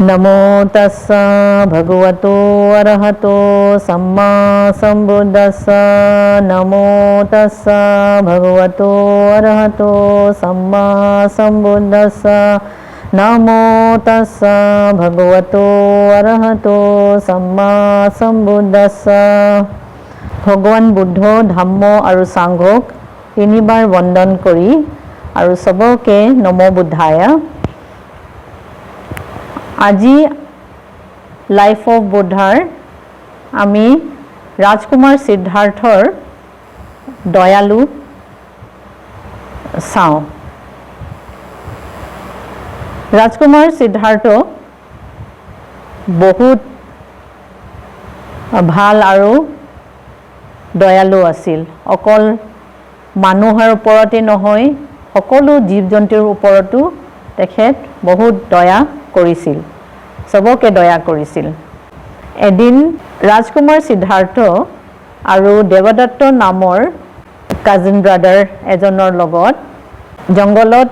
नमो तस्सा भगवतो अरहतो सम्मा सम्बुद्धस्सा नमो तस्सा भगवतो अरहतो सम्मा सम्बुद्धस्सा नमो तस्सा भगवतो अरहतो सम्मा सम्बुद्धस्सा भगवान बुद्ध धम्म और सांघक तीनिबार वंदन करी और सबके नमो बुद्धाय। আজি লাইফ অফ বুদ্ধাৰ আমি ৰাজকুমাৰ সিদ্ধাৰ্থৰ দয়ালু চাওঁ। ৰাজকুমাৰ সিদ্ধাৰ্থ বহুত ভাল আৰু দয়ালু আছিল। অকল মানুহৰ ওপৰতে নহয় সকলো জীৱ জন্তুৰ ওপৰতো তেখেত বহুত দয়া কৰিছিল, সবকে দয়া কৰিছিল। এদিন ৰাজকুমাৰ সিদ্ধাৰ্থ আৰু দেৱদত্ত নামৰ কাজিন ব্ৰাদাৰ এজনৰ লগত জংগলত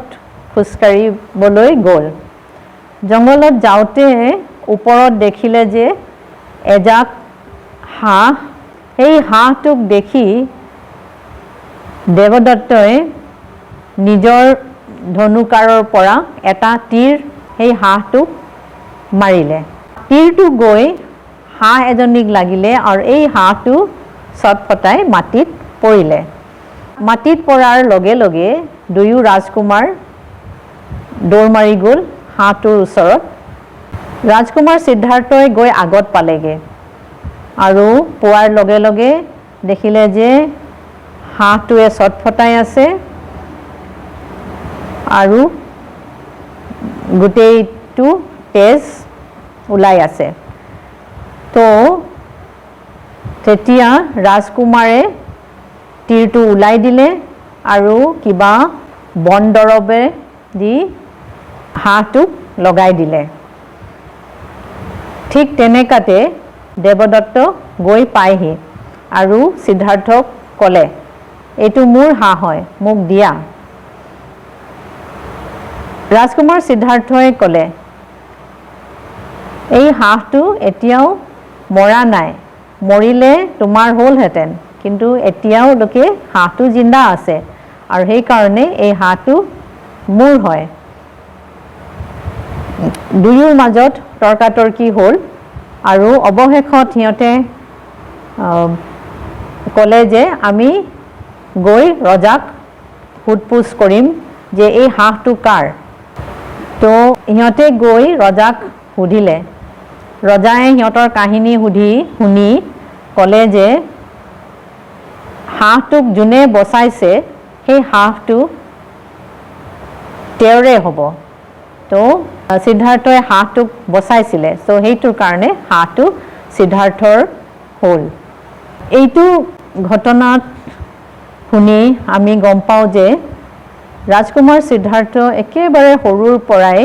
খোজকাঢ়িবলৈ গ'ল। জংগলত যাওঁতে ওপৰত দেখিলে যে এজাক হাঁহ, সেই হাঁহটোক দেখি দেৱদত্তই নিজৰ ধনুকাঁড়ৰ পৰা এটা তীৰ সেই হাঁহটোক মাৰিলে। তীৰটো গৈ হাঁহ এজনীক লাগিলে আৰু এই হাঁহটো ছটফটাই মাটিত পৰিলে। মাটিত পৰাৰ লগে লগে দুয়ো ৰাজকুমাৰ দৌৰ মাৰি গ'ল হাঁহটোৰ ওচৰত। ৰাজকুমাৰ সিদ্ধাৰ্থই গৈ আগত পালেগৈ আৰু পোৱাৰ লগে লগে দেখিলে যে হাঁহটোৱে ছটফটাই আছে আৰু গোটেইটো তেজ ওলাই আছে। তো তেতিয়া ৰাজকুমাৰে তীৰটো ওলাই দিলে আৰু কিবা বন দৰৱে দি হাঁহটোক লগাই দিলে। ঠিক তেনেকাতে দেৱদত্ত গৈ পায়হি আৰু সিদ্ধাৰ্থক ক'লে, এইটো মোৰ হাঁহ হয়, মোক দিয়া। ৰাজকুমাৰ সিদ্ধাৰ্থই ক'লে, এই হাঁহটো এতিয়াও মৰা নাই, মৰিলে তোমাৰ হ'লহেঁতেন, কিন্তু এতিয়াওলৈকে হাঁহটো জিন্দা আছে আৰু সেইকাৰণে এই হাঁহটো মোৰ হয়। দুয়োৰ মাজত তৰ্কাতৰ্কি হ'ল আৰু অৱশেষত সিহঁতে ক'লে যে আমি গৈ ৰজাক সোধ-পোছ কৰিম যে এই হাঁহটো কাৰ। তো সিহঁতে গৈ ৰজাক সুধিলে। ৰজাই সিহঁতৰ কাহিনী শুনি ক'লে যে হাঁহটোক যোনে বচাইছে সেই হাঁহটো তেওঁৰে হ'ব। তো সিদ্ধাৰ্থই হাঁহটোক বচাইছিলে, চ' সেইটোৰ কাৰণে হাঁহটো সিদ্ধাৰ্থৰ হ'ল। এইটো ঘটনাত শুনি আমি গম পাওঁ যে ৰাজকুমাৰ সিদ্ধাৰ্থ একেবাৰে সৰুৰ পৰাই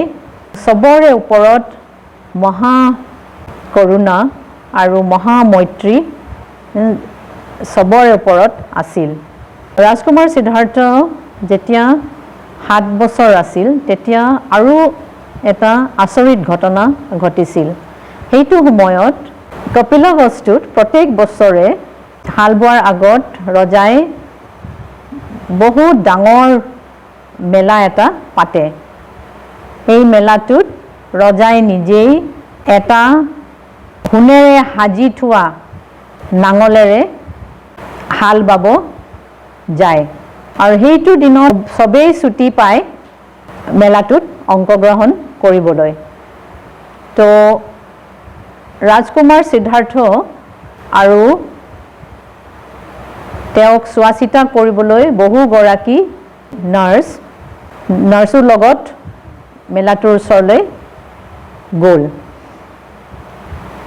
চবৰে ওপৰত মহা কৰুণা আৰু মহা মৈত্ৰী চবৰে ওপৰত আছিল। ৰাজকুমাৰ সিদ্ধাৰ্থ যেতিয়া 7 বছৰ আছিল তেতিয়া আৰু এটা আচৰিত ঘটনা ঘটিছিল। সেইটো সময়ত কপিলবস্তুত প্ৰত্যেক বছৰে হাল বোৱাৰ আগত ৰজাই বহুত ডাঙৰ মেলা এটা পাতে। এই মেলাটোত ৰজাই নিজেই এটা সোণেৰে সাজি থোৱা নাঙলেৰে হাল বাব যায় আৰু সেইটো দিনত চবেই ছুটি পায় মেলাটোত অংশগ্ৰহণ কৰিবলৈ। তো ৰাজকুমাৰ সিদ্ধাৰ্থ আৰু তেওঁক চোৱা চিতা কৰিবলৈ বহুগৰাকী নাৰ্ছৰ লগত মেলাটোৰ ওচৰলৈ গ'ল।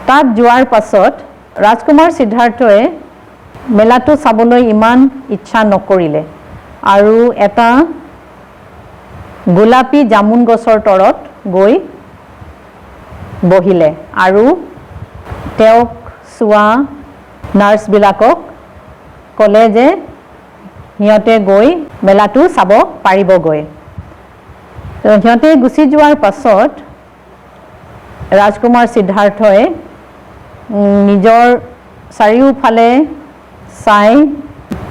তাত যোৱাৰ পাছত ৰাজকুমাৰ সিদ্ধাৰ্থই মেলাটো চাবলৈ ইমান ইচ্ছা নকৰিলে আৰু এটা গোলাপী জামুন গছৰ তলত গৈ বহিলে আৰু তেওঁক চোৱা নাৰ্ছবিলাকক ক'লে যে সিহঁতে গৈ মেলাটো চাব পাৰিবগৈ। তো সিহঁতে গুচি যোৱাৰ পাছত ৰাজকুমাৰ সিদ্ধাৰ্থই নিজৰ চাৰিওফালে চাই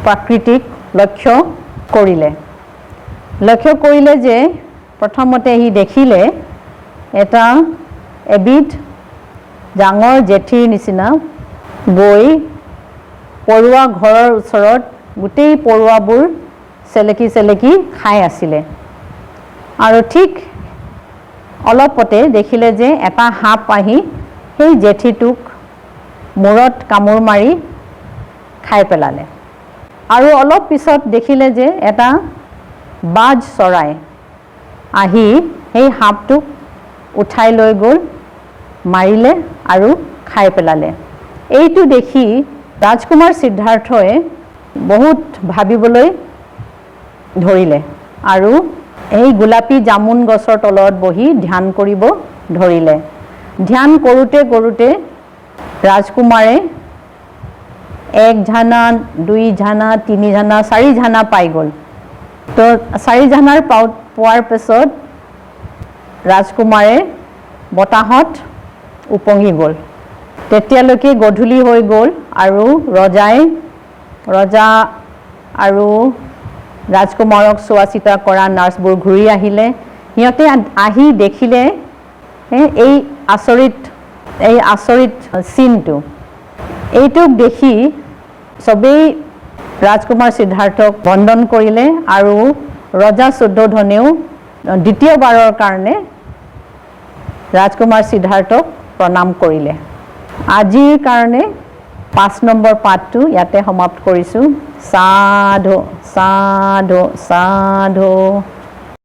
প্ৰাকৃতিক লক্ষ্য কৰিলে যে প্ৰথমতে সি দেখিলে এটা এবিধ ডাঙৰ জেঠীৰ নিচিনা গৈ পৰুৱা ঘৰৰ ওচৰত গোটেই পৰুৱাবোৰ চেলেকি চেলেকি খাই আছিলে আৰু ঠিক অলপতে দেখিলে যে এটা সাপ আহি সেই জেঠীটোক মূৰত কামোৰ মাৰি খাই পেলালে আৰু অলপ পিছত দেখিলে যে এটা বাজ চৰাই আহি সেই সাপটোক উঠাই লৈ গ'ল মাৰিলে আৰু খাই পেলালে এইটো দেখি ৰাজকুমাৰ সিদ্ধাৰ্থই বহুত ভাবিবলৈ ধৰিলে আৰু এই গোলাপী জামুন গছৰ তলত বহি ধ্যান কৰিব ধৰিলে ধ্যান কৰোঁতে ৰাজকুমাৰে 1 ঝানা 2 ঝানা 3 ঝানা 4 ঝানা পাই গ'ল তো 4 ঝানাৰ পোৱাৰ পিছত ৰাজকুমাৰে বতাহত উপঙি গ'ল তেতিয়ালৈকে গধূলি হৈ গ'ল আৰু ৰজা আৰু ৰাজকুমাৰক চোৱা চিতা কৰা নাৰ্ছবোৰ ঘূৰি আহিলে সিহঁতে আহি দেখিলে এই আচৰিত চিনটো এইটোক দেখি সবেই ৰাজকুমাৰ সিদ্ধাৰ্থক বন্দন কৰিলে আৰু ৰজা শুদ্ধোধনেও দ্বিতীয়বাৰৰ কাৰণে ৰাজকুমাৰ সিদ্ধাৰ্থক প্ৰণাম কৰিলে আজিৰ কাৰণে 5 নম্বৰ পাঠটো ইয়াতে সমাপ্ত কৰিছোঁ সাধু সাধু সাধু